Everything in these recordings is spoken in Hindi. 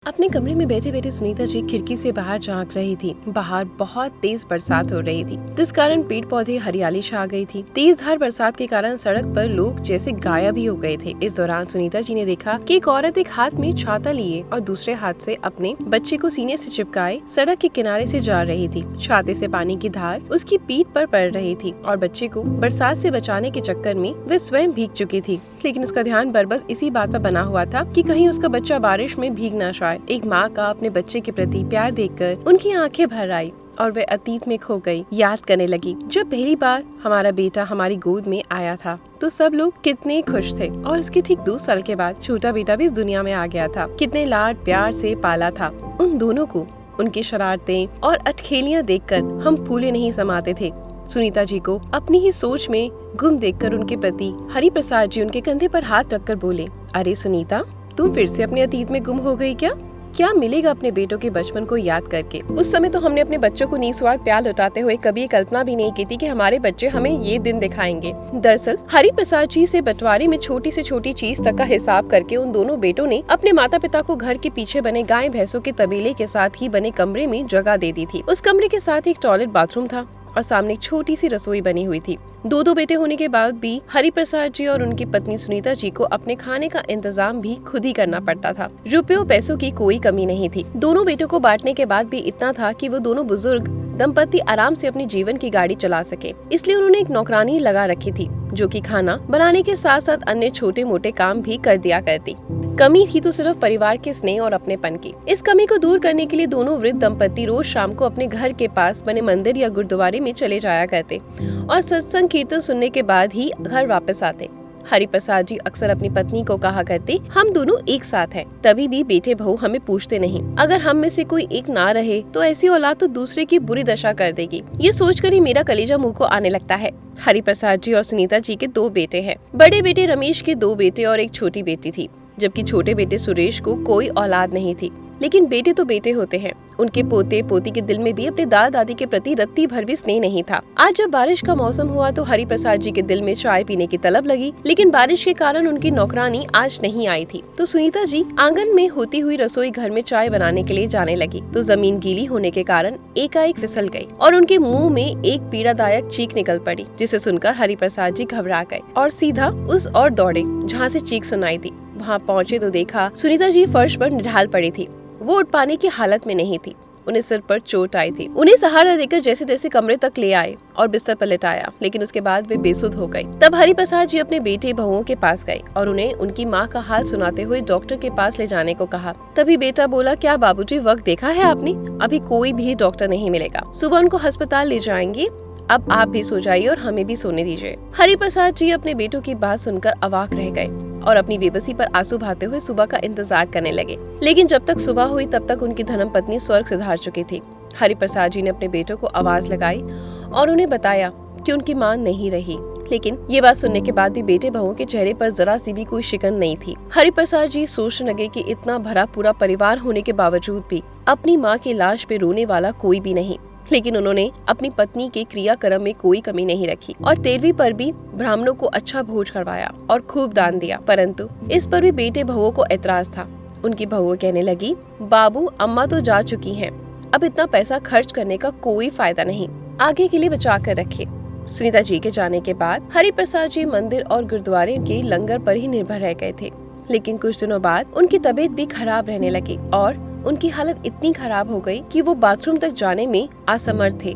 अपने कमरे में बैठे बैठे सुनीता जी खिड़की से बाहर झांक रही थी। बाहर बहुत तेज बरसात हो रही थी, जिस कारण पेड़ पौधे हरियाली छा गई थी। तेज धार बरसात के कारण सड़क पर लोग जैसे गायब ही हो गए थे। इस दौरान सुनीता जी ने देखा कि एक औरत एक हाथ में छाता लिए और दूसरे हाथ से अपने बच्चे को सीने से चिपकाए सड़क के किनारे से जा रही थी। छाते से पानी की धार उसकी पीठ पर पड़ रही थी और बच्चे को बरसात से बचाने के चक्कर में वह स्वयं भीग चुकी थी। लेकिन उसका ध्यान बस इसी बात पर बना हुआ था कि कहीं उसका बच्चा बारिश में भीग न जाए। एक माँ का अपने बच्चे के प्रति प्यार देखकर उनकी आंखें भर आई और वह अतीत में खो गई। याद करने लगी, जब पहली बार हमारा बेटा हमारी गोद में आया था तो सब लोग कितने खुश थे और उसके ठीक 2 साल के बाद छोटा बेटा भी इस दुनिया में आ गया था। कितने लाड प्यार से पाला था उन दोनों को। उनकी शरारतें और अटखेलियां देखकर हम फूले नहीं समाते थे। सुनीता जी को अपनी ही सोच में गुम देखकर उनके प्रति हरि प्रसाद जी उनके कंधे पर हाथ रखकर बोले, अरे सुनीता, तुम फिर से अपने अतीत में गुम हो गई क्या? क्या मिलेगा अपने बेटों के बचपन को याद करके? उस समय तो हमने अपने बच्चों को निस्वार्थ प्यार लौटाते हुए कभी कल्पना भी नहीं की थी कि हमारे बच्चे हमें ये दिन दिखाएंगे। दरअसल हरि प्रसाद जी से बंटवारे में छोटी से छोटी चीज तक का हिसाब करके उन दोनों बेटों ने अपने माता पिता को घर के पीछे बने गाय भैंसों के तबेले के साथ ही बने कमरे में जगह दे दी थी। उस कमरे के साथ एक टॉयलेट बाथरूम था और सामने एक छोटी सी रसोई बनी हुई थी। 2 बेटे होने के बाद भी हरि प्रसाद जी और उनकी पत्नी सुनीता जी को अपने खाने का इंतजाम भी खुद ही करना पड़ता था। रुपयों पैसों की कोई कमी नहीं थी। दोनों बेटों को बांटने के बाद भी इतना था कि वो दोनों बुजुर्ग दंपति आराम से अपनी जीवन की गाड़ी चला सके। इसलिए उन्होंने एक नौकरानी लगा रखी थी जो कि खाना बनाने के साथ साथ अन्य छोटे मोटे काम भी कर दिया करती। कमी थी तो सिर्फ परिवार के स्नेह और अपनेपन की। इस कमी को दूर करने के लिए दोनों वृद्ध दंपति रोज शाम को अपने घर के पास बने मंदिर या गुरुद्वारे में चले जाया करते और सत्संग कीर्तन सुनने के बाद ही घर वापस आते। हरि प्रसाद जी अक्सर अपनी पत्नी को कहा करते, हम दोनों एक साथ हैं। तभी भी बेटे बहू हमें पूछते नहीं। अगर हम में से कोई एक ना रहे तो ऐसी औलाद तो दूसरे की बुरी दशा कर देगी। ये सोचकर ही मेरा कलेजा मुंह को आने लगता है। हरि प्रसाद जी और सुनीता जी के 2 बेटे हैं। बड़े बेटे रमेश के 2 बेटे और एक छोटी बेटी थी, जबकि छोटे बेटे सुरेश को कोई औलाद नहीं थी। लेकिन बेटे तो बेटे होते हैं। उनके पोते पोती के दिल में भी अपने दादा दादी के प्रति रत्ती भर भी स्नेह नहीं था। आज जब बारिश का मौसम हुआ तो हरि प्रसाद जी के दिल में चाय पीने की तलब लगी, लेकिन बारिश के कारण उनकी नौकरानी आज नहीं आई थी। तो सुनीता जी आंगन में होती हुई रसोई घर में चाय बनाने के लिए जाने लगी तो जमीन गीली होने के कारण एकाएक फिसल गई और उनके मुंह में एक पीड़ादायक चीख निकल पड़ी, जिसे सुनकर हरि प्रसाद जी घबरा गए और सीधा उस ओर दौड़े जहाँ से चीख सुनाई थी। वहाँ पहुँचे तो देखा सुनीता जी फर्श पर निढाल पड़ी थी। वो उठ पाने की हालत में नहीं थी। उन्हें सिर पर चोट आई थी। उन्हें सहारा देकर जैसे तैसे कमरे तक ले आए और बिस्तर पर लेटाया, लेकिन उसके बाद वे बेसुध हो गई। तब हरि प्रसाद जी अपने बेटे बहुओं के पास गए और उन्हें उनकी माँ का हाल सुनाते हुए डॉक्टर के पास ले जाने को कहा। तभी बेटा बोला, क्या बाबूजी वक्त देखा है आपने? अभी कोई भी डॉक्टर नहीं मिलेगा। सुबह उनको अस्पताल ले जाएंगे। अब आप भी सो जाइए और हमें भी सोने दीजिए। हरि प्रसाद जी अपने बेटों की बात सुनकर अवाक रह गए और अपनी बेबसी पर आंसू बहाते हुए सुबह का इंतजार करने लगे। लेकिन जब तक सुबह हुई तब तक उनकी धर्मपत्नी स्वर्ग सिधार चुकी थी। हरि प्रसाद जी ने अपने बेटों को आवाज लगाई और उन्हें बताया कि उनकी मां नहीं रही। लेकिन ये बात सुनने के बाद भी बेटे बहुओं के चेहरे पर जरा सी भी कोई शिकन नहीं थी। हरि प्रसाद जी सोचने लगे कि इतना भरा पूरा परिवार होने के बावजूद भी अपनी माँ की लाश पे रोने वाला कोई भी नहीं। लेकिन उन्होंने अपनी पत्नी के क्रियाक्रम में कोई कमी नहीं रखी और 13वीं पर भी ब्राह्मणों को अच्छा भोज करवाया और खूब दान दिया। परंतु इस पर भी बेटे बहुओं को एतराज था। उनकी बहुएं कहने लगी, बाबू अम्मा तो जा चुकी हैं, अब इतना पैसा खर्च करने का कोई फायदा नहीं, आगे के लिए बचा कर रखे। सुनीता जी के जाने के बाद हरि प्रसाद जी मंदिर और गुरुद्वारे के लंगर पर ही निर्भर रह गए थे। लेकिन कुछ दिनों बाद उनकी तबीयत भी खराब रहने लगी और उनकी हालत इतनी खराब हो गई कि वो बाथरूम तक जाने में असमर्थ थे।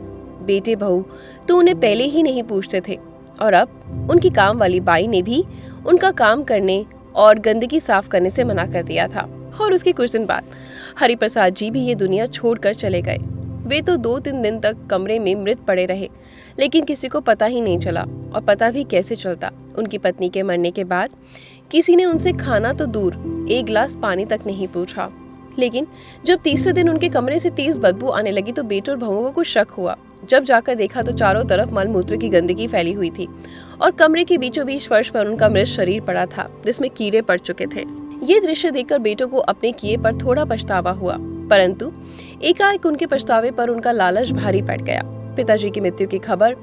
बेटे बहू तो उन्हें पहले ही नहीं पूछते थे और अब उनकी काम वाली बाई ने भी उनका काम करने और गंदगी साफ करने से मना कर दिया था। और उसके कुछ दिन बाद हरि प्रसाद जी भी ये दुनिया छोड़कर चले गए। वे तो 2-3 दिन तक कमरे में मृत पड़े रहे, लेकिन किसी को पता ही नहीं चला। और पता भी कैसे चलता, उनकी पत्नी के मरने के बाद किसी ने उनसे खाना तो दूर 1 गिलास पानी तक नहीं पूछा। लेकिन जब तीसरे दिन उनके कमरे से तेज बदबू आने लगी तो बेटे और बहुओं को कुछ शक हुआ। जब जाकर देखा तो चारों तरफ मलमूत्र की गंदगी फैली हुई थी और कमरे के बीचों बीच फर्श पर उनका मृत शरीर पड़ा था, जिसमें कीड़े पड़ चुके थे। ये दृश्य देखकर बेटों को अपने किए पर थोड़ा पछतावा हुआ, परंतु एकाएक उनके पछतावे पर उनका लालच भारी पड़ गया। पिताजी की मृत्यु की खबर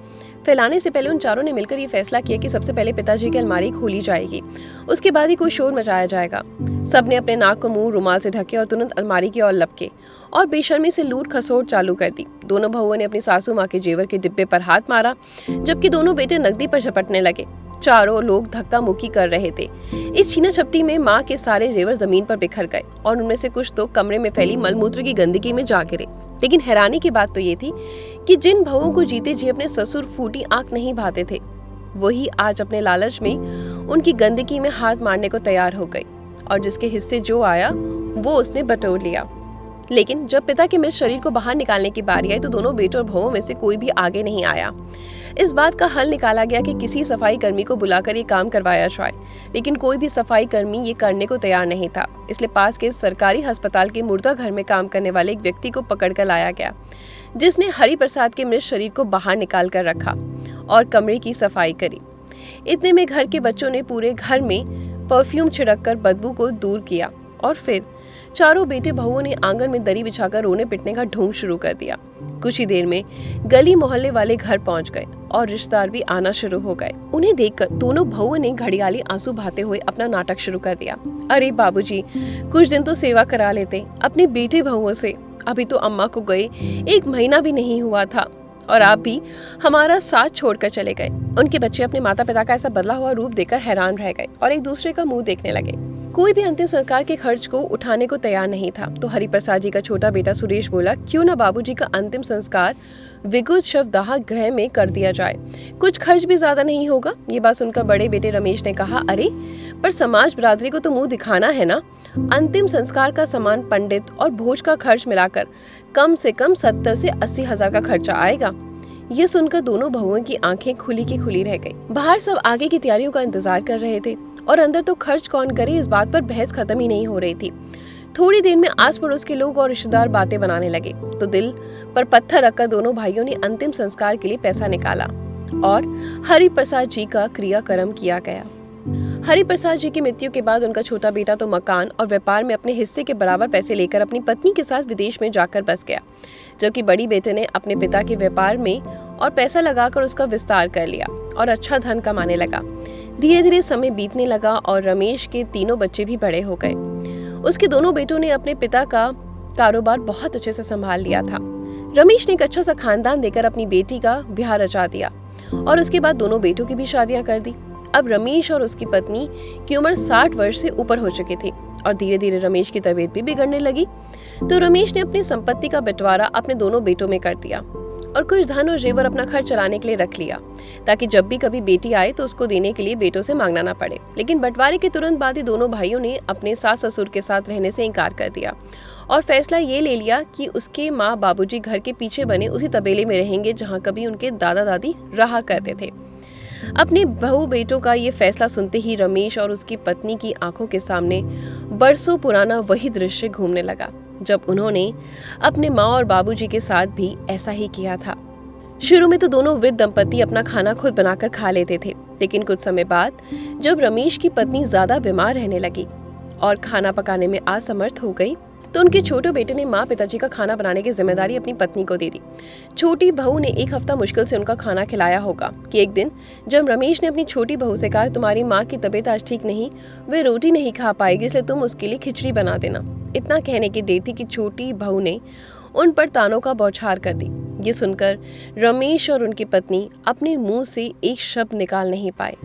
फैलाने से पहले उन चारों ने मिलकर ये फैसला किया कि सबसे पहले पिताजी की अलमारी खोली जाएगी, उसके बाद ही कोई शोर मचाया जाएगा। सबने अपने नाक को मुंह रुमाल से ढके और तुरंत अलमारी की ओर लपके और बेशर्मी से लूट खसोट चालू कर दी। दोनों बहुओं ने अपनी सासू माँ के जेवर के डिब्बे पर हाथ मारा, जबकि दोनों बेटे नकदी पर झपटने लगे। चारों लोग धक्का मुक्की कर रहे थे। इस छीना झपटी में माँ के सारे जेवर जमीन पर बिखर गए और उनमें से कुछ तो कमरे में फैली मलमूत्र की गंदगी में जा गिरे। लेकिन हैरानी की बात तो ये थी कि जिन बहुओं को जीते जी अपने ससुर फूटी आंख नहीं भाते थे, वही आज अपने लालच में उनकी गंदगी में हाथ मारने को तैयार हो गई और जिसके हिस्से जो आया वो उसने बटोर लिया। लेकिन जब पिता के मृत शरीर को बाहर निकालने की बारी आई तो दोनों बेटों और बहुओं में से कोई भी आगे नहीं आया। इस बात का हल निकाला गया कि किसी सफाई कर्मी को बुलाकर ये काम करवाया जाए, लेकिन कोई भी सफाई कर्मी ये करने को तैयार नहीं था। इसलिए पास के सरकारी अस्पताल के मुर्दा घर में काम करने वाले एक व्यक्ति को पकड़कर लाया गया, जिसने हरि प्रसाद के मृत शरीर को बाहर निकाल कर रखा और कमरे की सफाई करी। इतने में घर के बच्चों ने पूरे घर में परफ्यूम छिड़ककर बदबू को दूर किया और फिर चारों बेटे बहुओं ने आंगन में दरी बिछाकर रोने पिटने का ढोंग शुरू कर दिया। कुछ ही देर में गली मोहल्ले वाले घर पहुंच गए और रिश्तेदार भी आना शुरू हो गए। उन्हें देखकर दोनों बहुओं ने घड़ियाली आंसू बहाते हुए अपना नाटक शुरू कर दिया। अरे बाबूजी, कुछ दिन तो सेवा करा लेते अपने बेटे बहुओं से। अभी तो अम्मा को गए 1 महीना भी नहीं हुआ था और आप भी हमारा साथ छोड़कर चले गए। उनके बच्चे अपने माता पिता का ऐसा बदला हुआ रूप देखकर हैरान रह गए और एक दूसरे का मुंह देखने लगे। कोई भी अंतिम संस्कार के खर्च को उठाने को तैयार नहीं था। तो हरिप्रसाद जी का छोटा बेटा सुरेश बोला, क्यों ना बाबूजी का अंतिम संस्कार विगुद शवदाह गृह में कर दिया जाए, कुछ खर्च भी ज्यादा नहीं होगा। ये बात सुनकर बड़े बेटे रमेश ने कहा, अरे पर समाज बिरादरी को तो मुंह दिखाना है ना। अंतिम संस्कार का सामान, पंडित और भोज का खर्च मिलाकर कम से कम 70 से 80 हजार का खर्चा आएगा। ये सुनकर दोनों बहुओं की आंखें खुली की खुली रह गई। बाहर सब आगे की तैयारियों का इंतजार कर रहे थे और अंदर तो खर्च कौन करे इस बात पर बहस खत्म ही नहीं हो रही थी। थोड़ी देर में आस पड़ोस के लोग और रिश्तेदार बातें बनाने लगे तो दिल पर पत्थर रखकर दोनों भाइयों ने अंतिम संस्कार के लिए पैसा निकाला और हरिप्रसाद जी का क्रियाक्रम किया गया। हरिप्रसाद जी की मृत्यु के बाद उनका छोटा बेटा तो मकान और व्यापार में अपने हिस्से के बराबर पैसे लेकर अपनी पत्नी के साथ विदेश में जाकर बस गया, जबकि बड़ी बेटे ने अपने पिता के व्यापार में और पैसा लगाकर उसका विस्तार कर लिया और अच्छा धन कमाने लगा। धीरे धीरे समय बीतने लगा और रमेश के तीनों बच्चे भी बड़े हो गए। उसके दोनों बेटों ने अपने पिता का कारोबार बहुत अच्छे से संभाल लिया था। रमेश ने एक अच्छा सा खानदान देकर अपनी बेटी का ब्याह रचा दिया और उसके बाद दोनों बेटों की भी शादियां कर दी। अब रमेश और उसकी पत्नी की उम्र 60 वर्ष से ऊपर हो चुकी थी और धीरे धीरे रमेश की तबीयत भी बिगड़ने लगी। तो रमेश ने अपनी संपत्ति का बंटवारा अपने दोनों बेटों में कर दिया और कुछ धन और जेवर अपना खर्च चलाने के लिए रख लिया, ताकि जब भी कभी बेटी आए तो उसको देने के लिए बेटों से मांगना ना पड़े। लेकिन बंटवारे के तुरंत बाद ही दोनों भाइयों ने अपने सास ससुर के साथ रहने से इनकार कर दिया और फैसला ये ले लिया कि उसके माँ बाबूजी घर के पीछे बने उसी तबेले में रहेंगे जहाँ कभी उनके दादा दादी रहा करते थे। अपने बहू बेटों का ये फैसला सुनते ही रमेश और उसकी पत्नी की आंखों के सामने बरसों पुराना वही दृश्य घूमने लगा जब उन्होंने अपने माँ और बाबूजी के साथ भी ऐसा ही किया था। शुरू में तो दोनों वृद्ध दंपति अपना खाना खुद बनाकर खा लेते थे, लेकिन कुछ समय बाद जब रमेश की पत्नी ज्यादा बीमार रहने लगी और खाना पकाने में असमर्थ हो गई तो उनके छोटे बेटे ने माँ पिताजी का खाना बनाने की जिम्मेदारी अपनी पत्नी को दे दी। छोटी बहू ने 1 हफ्ता मुश्किल से उनका खाना खिलाया होगा कि एक दिन जब रमेश ने अपनी छोटी बहू से कहा, तुम्हारी माँ की तबीयत आज ठीक नहीं, वे रोटी नहीं खा पाएगी, इसलिए तुम उसके लिए खिचड़ी बना देना। इतना कहने की देर थी कि छोटी बहू ने उन पर तानों का बौछार कर दी। ये सुनकर रमेश और उनकी पत्नी अपने मुंह से एक शब्द निकाल नहीं पाए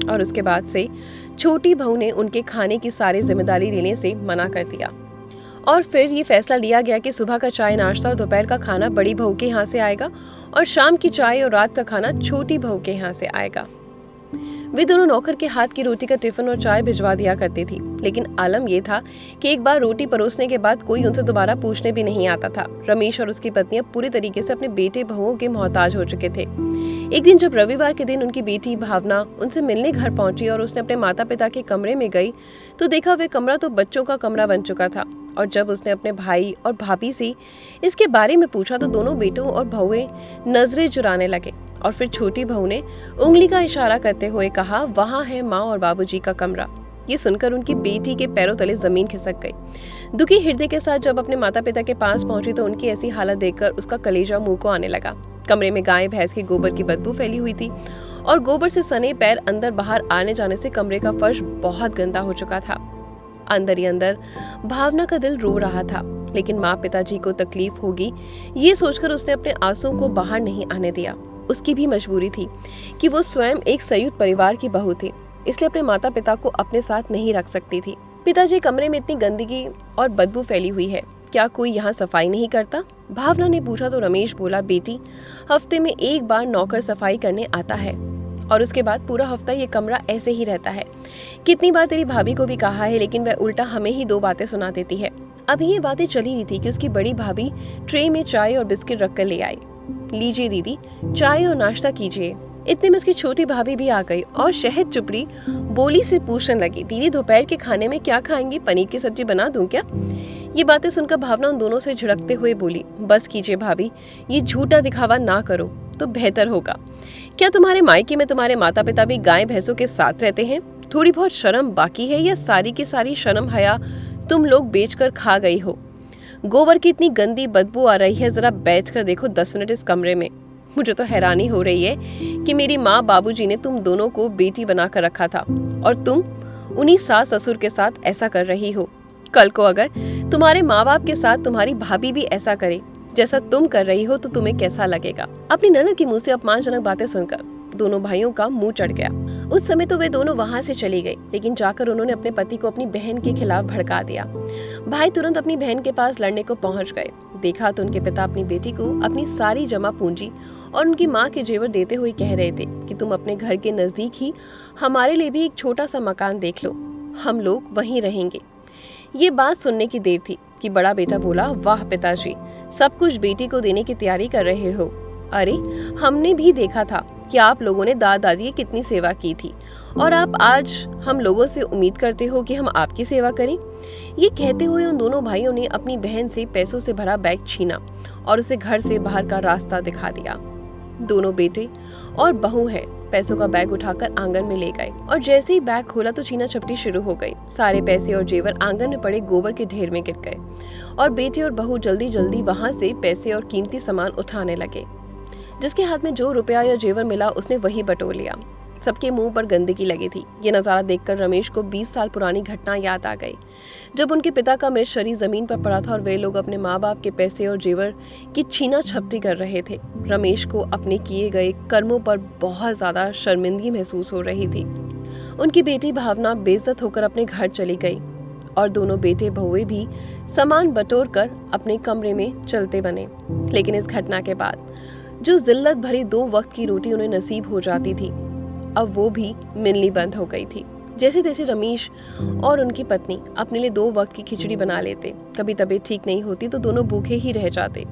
और उसके बाद से छोटी बहू ने उनके खाने की सारी जिम्मेदारी लेने से मना कर दिया और फिर ये फैसला लिया गया कि सुबह का चाय नाश्ता और दोपहर का खाना बड़ी बहू के यहाँ से आएगा और शाम की चाय और रात का खाना छोटी बहू के यहाँ से आएगा। वे दोनों नौकर के हाथ की रोटी का टिफिन और चाय भिजवा दिया करती थी, लेकिन आलम यह था कि एक बार रोटी परोसने के बाद कोई उनसे दोबारा पूछने भी नहीं आता था। रमेश और उसकी पत्नी पूरी तरीके से अपने बेटे बहुओं के मोहताज हो चुके थे। एक दिन जब रविवार के दिन उनकी बेटी भावना उनसे मिलने घर पहुंची और उसने अपने माता पिता के कमरे में गई तो देखा वे कमरा तो बच्चों का कमरा बन चुका था और जब उसने अपने भाई और भाभी से इसके बारे में पूछा तो दोनों बेटों और बहुएं नजरें चुराने लगे और फिर छोटी बहू ने उंगली का इशारा करते हुए कहा, वहां है माँ और बाबूजी का कमरा। ये सुनकर उनकी बेटी के पैरों तले जमीन खिसक गई। दुखी हृदय के साथ जब अपने माता पिता के पास पहुंची तो उनकी ऐसी हालत देखकर उसका कलेजा मुंह को आने लगा। कमरे में गाय भैंस के गोबर की बदबू फैली हुई थी और गोबर से सने पैर अंदर बाहर आने जाने से कमरे का फर्श बहुत गंदा हो चुका था। अंदर ही अंदर भावना का दिल रो रहा था, लेकिन माँ पिताजी को तकलीफ होगी ये सोचकर उसने अपने आंसुओं को बाहर नहीं आने दिया। उसकी भी मजबूरी थी कि वो स्वयं एक संयुक्त परिवार की बहू थी, इसलिए अपने माता पिता को अपने साथ नहीं रख सकती थी। पिताजी, कमरे में इतनी गंदगी और बदबू फैली हुई है, क्या कोई यहाँ सफाई नहीं करता? भावना ने पूछा तो रमेश बोला, बेटी, हफ्ते में एक बार नौकर सफाई करने आता है और उसके बाद पूरा हफ्ता ये कमरा ऐसे ही रहता है। कितनी बार तेरी भाभी को भी कहा है, लेकिन वह उल्टा हमें ही 2 बातें सुना देती है। अभी ये बातें चली रही थी कि उसकी बड़ी भाभी ट्रे में चाय और बिस्किट रख कर ले आई। लीजिए दीदी, चाय और नाश्ता कीजिए। इतने में उसकी छोटी भाभी भी आ गई और शहद चुपड़ी बोली से पूछने लगी, दीदी दोपहर के खाने में क्या खाएंगी? पनीर की सब्जी बना दूं क्या? ये बातें सुनकर भावना उन दोनों से झिड़कते हुए बोली, बस कीजिए भाभी, ये झूठा दिखावा ना करो तो बेहतर होगा। क्या तुम्हारे मायके में तुम्हारे माता पिता भी गाय भैंसों के साथ रहते हैं? थोड़ी बहुत शर्म बाकी है या सारी की सारी शर्म हया तुम लोग बेचकर खा गई हो? गोबर की इतनी गंदी बदबू आ रही है, जरा बैठ कर देखो 10 मिनट इस कमरे में। मुझे तो हैरानी हो रही है कि मेरी माँ बाबूजी ने तुम दोनों को बेटी बनाकर रखा था और तुम उन्हीं सास ससुर के साथ ऐसा कर रही हो। कल को अगर तुम्हारे माँ बाप के साथ तुम्हारी भाभी भी ऐसा करे जैसा तुम कर रही हो तो तुम्हें कैसा लगेगा? अपनी ननद के मुंह से अपमानजनक बातें सुनकर दोनों भाइयों का मुंह चढ़ गया। उस समय तो वे दोनों वहां से चली गई, लेकिन जाकर उन्होंने अपने पति को अपनी बहन के खिलाफ भड़का दिया। भाई तुरंत अपनी बहन के पास लड़ने को पहुंच गए। देखा तो उनके पिता अपनी बेटी को अपनी सारी जमा पूंजी और उनकी माँ के जेवर देते हुए कह रहे थे कि तुम अपने घर के नजदीक ही हमारे लिए भी एक छोटा सा मकान देख लो, हम लोग वहीं रहेंगे। ये बात सुनने की देर थी कि बड़ा बेटा बोला, वाह पिताजी, सब कुछ बेटी को देने की तैयारी कर रहे हो। अरे हमने भी देखा था कि आप लोगों ने दादा दादी की कितनी सेवा की थी और आप आज हम लोगों से उम्मीद करते हो कि हम आपकी सेवा करें। ये कहते हुए उन दोनों भाइयों ने अपनी बहन से पैसों से भरा बैग छीना और उसे घर से बाहर का रास्ता दिखा दिया। दोनों बेटे और बहू है पैसों का बैग उठाकर आंगन में ले गए और जैसे ही बैग खोला तो छीना झपटी शुरू हो गई। सारे पैसे और जेवर आंगन में पड़े गोबर के ढेर में गिर गए और बेटे और बहू जल्दी जल्दी वहां से पैसे और कीमती सामान उठाने लगे। जिसके हाथ में जो रुपया या जेवर मिला उसने वही बटोर लिया। सबके मुंह पर गंदगी लगी थी। ये नजारा देखकर रमेश को 20 साल पुरानी घटना याद आ गई, जब उनके पिता का मृत शरीर जमीन पर पड़ा था और वे लोग अपने माँ बाप के पैसे और जेवर की छीना झपटी कर रहे थे। रमेश को अपने किए गए कर्मों पर बहुत ज्यादा शर्मिंदगी महसूस हो रही थी। उनकी बेटी भावना बेइज्जत होकर अपने घर चली गई और दोनों बेटे बहुएं भी सामान बटोर कर अपने कमरे में चलते बने। लेकिन इस घटना के बाद जो जिल्लत भरी 2 वक्त की रोटी उन्हें नसीब हो जाती थी, अब वो भी मिलनी बंद हो गई थी। जैसे तैसे रमेश और उनकी पत्नी अपने लिए 2 वक्त की खिचड़ी बना लेते। कभी तबीयत ठीक नहीं होती तो दोनों भूखे ही रह जाते।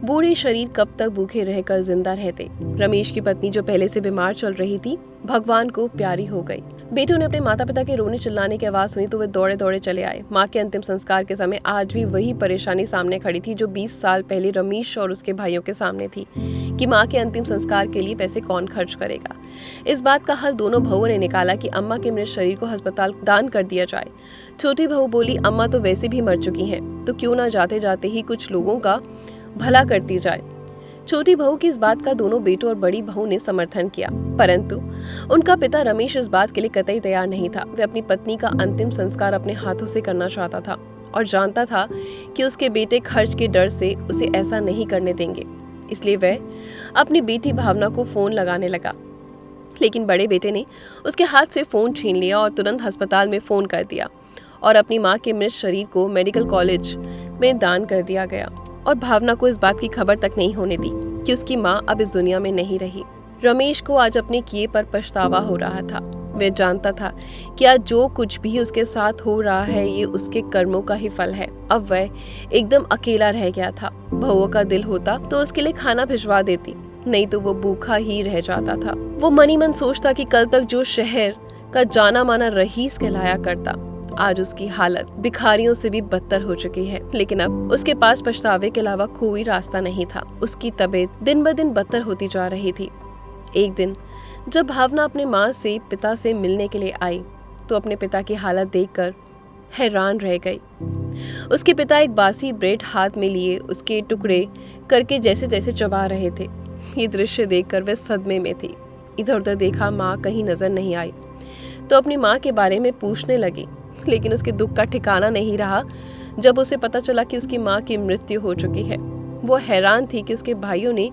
बूढ़े शरीर कब तक भूखे रहकर जिंदा रहते। रमेश की पत्नी जो पहले से बीमार चल रही थी, भगवान को प्यारी हो गई। बेटों ने अपने माता पिता के रोने चिल्लाने की आवाज सुनी तो वे दौड़े दौड़े चले आए। माँ के अंतिम संस्कार के समय आज भी वही परेशानी सामने खड़ी थी जो 20 साल पहले रमेश और उसके भाइयों के सामने थी कि माँ के अंतिम संस्कार के लिए पैसे कौन खर्च करेगा। इस बात का हल दोनों बहुओं ने निकाला कि अम्मा के मृत शरीर को अस्पताल दान कर दिया जाए। छोटी बहू बोली, अम्मा तो वैसे भी मर चुकी हैं, तो क्यों ना जाते जाते ही कुछ लोगों का भला करती जाए। छोटी बहू की इस बात का दोनों बेटों और बड़ी बहू ने समर्थन किया, परंतु उनका पिता रमेश इस बात के लिए कतई तैयार नहीं था। वह अपनी पत्नी का अंतिम संस्कार अपने हाथों से करना चाहता था और जानता था कि उसके बेटे खर्च के डर से उसे ऐसा नहीं करने देंगे। इसलिए वह अपनी बेटी भावना को फोन लगाने लगा, लेकिन बड़े बेटे ने उसके हाथ से फोन छीन लिया और तुरंत अस्पताल में फोन कर दिया और अपनी माँ के मृत शरीर को मेडिकल कॉलेज में दान कर दिया गया। और भावना को इस बात की खबर तक नहीं होने दी कि उसकी माँ अब इस दुनिया में नहीं रही। रमेश को आज अपने किए पर पछतावा हो रहा था। वह जानता था कि आज जो कुछ भी उसके साथ हो रहा है ये उसके कर्मों का ही फल है। अब वह एकदम अकेला रह गया था। बहुओं का दिल होता तो उसके लिए खाना भिजवा देती, नहीं तो वो भूखा ही रह जाता था। वो मनी मन सोचता कि कल तक जो शहर का जाना माना रईस कहलाया करता, आज उसकी हालत भिखारियों से भी बदतर हो चुकी है। लेकिन अब उसके पास पछतावे के अलावा कोई रास्ता नहीं था। उसकी तबीयत दिन ब दिन बदतर होती जा रही थी। एक दिन जब भावना अपने माँ से पिता से मिलने के लिए आई तो अपने पिता की हालत देखकर हैरान रह गई। उसके पिता एक बासी ब्रेड हाथ में लिए उसके टुकड़े करके जैसे जैसे चबा रहे थे। ये दृश्य देखकर वह सदमे में थी। इधर उधर देखा, माँ कहीं नजर नहीं आई तो अपनी माँ के बारे में पूछने लगी, लेकिन उसके दुख का ठिकाना नहीं रहा जब उसे पता चला कि उसकी माँ की मृत्यु हो चुकी है। वो हैरान थी कि उसके भाइयों ने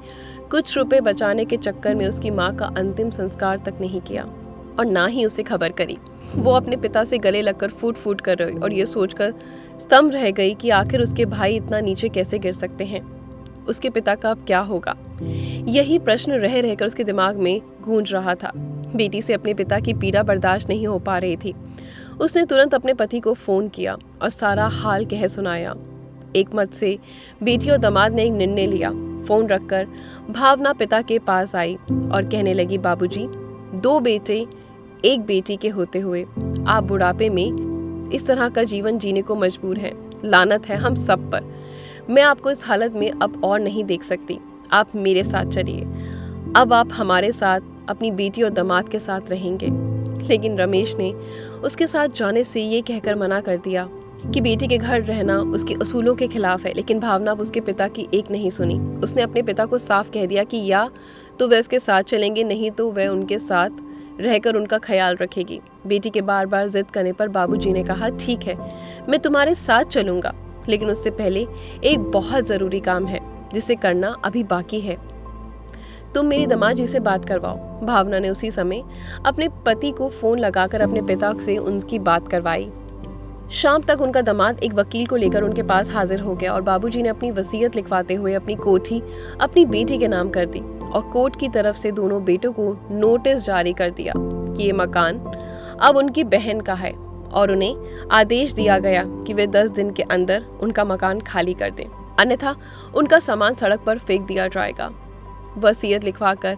कुछ रुपए बचाने के चक्कर में उसकी माँ का अंतिम संस्कार तक नहीं किया और ना ही उसे खबर करी। वो अपने पिता से गले लगकर फूट फूट कर रही और ये सोचकर स्तंभ रह गई कि आखिर उसके भाई इतना नीचे कैसे गिर सकते हैं। उसके पिता का अब क्या होगा, यही प्रश्न रह रहकर उसके दिमाग में गूंज रहा था। बेटी से अपने पिता की पीड़ा बर्दाश्त नहीं हो पा रही थी। उसने तुरंत अपने पति को फोन किया और सारा हाल कह सुनाया। एक मत से बेटी और दामाद ने एक निर्णय लिया। फोन रखकर भावना पिता के पास आई और कहने लगी, बाबूजी, 2 बेटे एक बेटी के होते हुए आप बुढ़ापे में इस तरह का जीवन जीने को मजबूर हैं। लानत है हम सब पर। मैं आपको इस हालत में अब और नहीं देख सकती। आप मेरे साथ चलिए। अब आप हमारे साथ अपनी बेटी और दामाद के साथ रहेंगे। लेकिन रमेश ने उसके साथ जाने से ये कहकर मना कर दिया कि बेटी के घर रहना उसके असूलों के खिलाफ है। लेकिन भावना उसके पिता की एक नहीं सुनी। उसने अपने पिता को साफ कह दिया कि या तो वह उसके साथ चलेंगे, नहीं तो वह उनके साथ रहकर उनका ख्याल रखेगी। बेटी के बार बार जिद करने पर बाबूजी ने कहा, ठीक है, मैं तुम्हारे साथ चलूंगा, लेकिन उससे पहले एक बहुत जरूरी काम है जिसे करना अभी बाकी है। तुम मेरी दामाद जी से बात करवाओ। भावना ने उसी समय अपने पति को फोन लगाकर अपने पिता से उनकी बात करवाई। शाम तक उनका दामाद एक वकील को लेकर उनके पास हाजिर हो गया और बाबूजी ने अपनी वसीयत लिखवाते हुए अपनी कोठी अपनी बेटी के नाम कर दी और कोर्ट की तरफ से दोनों बेटों को नोटिस जारी कर दिया कि ये मकान अब उनकी बहन का है और उन्हें आदेश दिया गया कि वे 10 दिन के अंदर उनका मकान खाली कर दें, अन्यथा उनका सामान सड़क पर फेंक दिया जाएगा। वसीयत लिखवाकर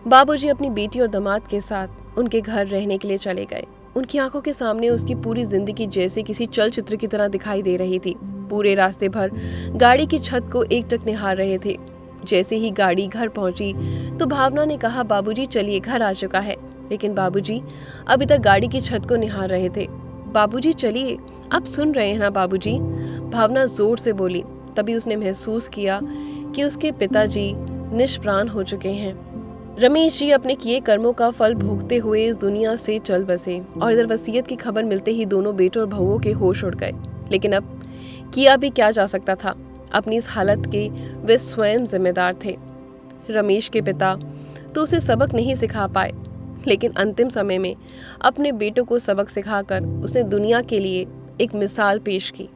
बाबूजी अपनी बेटी और दामाद के साथ उनके घर रहने के लिए चले गए। उनकी आंखों के सामने उसकी पूरी जिंदगी जैसे किसी चलचित्र की तरह दिखाई दे रही थी। पूरे रास्ते भर गाड़ी की छत को एकटक निहार रहे थे। जैसे ही गाड़ी घर पहुंची तो भावना ने कहा, बाबूजी चलिए, घर आ चुका है। लेकिन बाबूजी अभी तक गाड़ी की छत को निहार रहे थे। बाबूजी चलिए, आप सुन रहे हैं ना बाबूजी, भावना जोर से बोली। तभी उसने महसूस किया कि उसके पिताजी निष्प्राण हो चुके हैं। रमेश जी अपने किए कर्मों का फल भोगते हुए इस दुनिया से चल बसे और इधर वसीयत की खबर मिलते ही दोनों बेटों और बहुओं के होश उड़ गए। लेकिन अब किया भी क्या जा सकता था। अपनी इस हालत के वे स्वयं जिम्मेदार थे। रमेश के पिता तो उसे सबक नहीं सिखा पाए, लेकिन अंतिम समय में अपने बेटों को सबक सिखाकर उसने दुनिया के लिए एक मिसाल पेश की।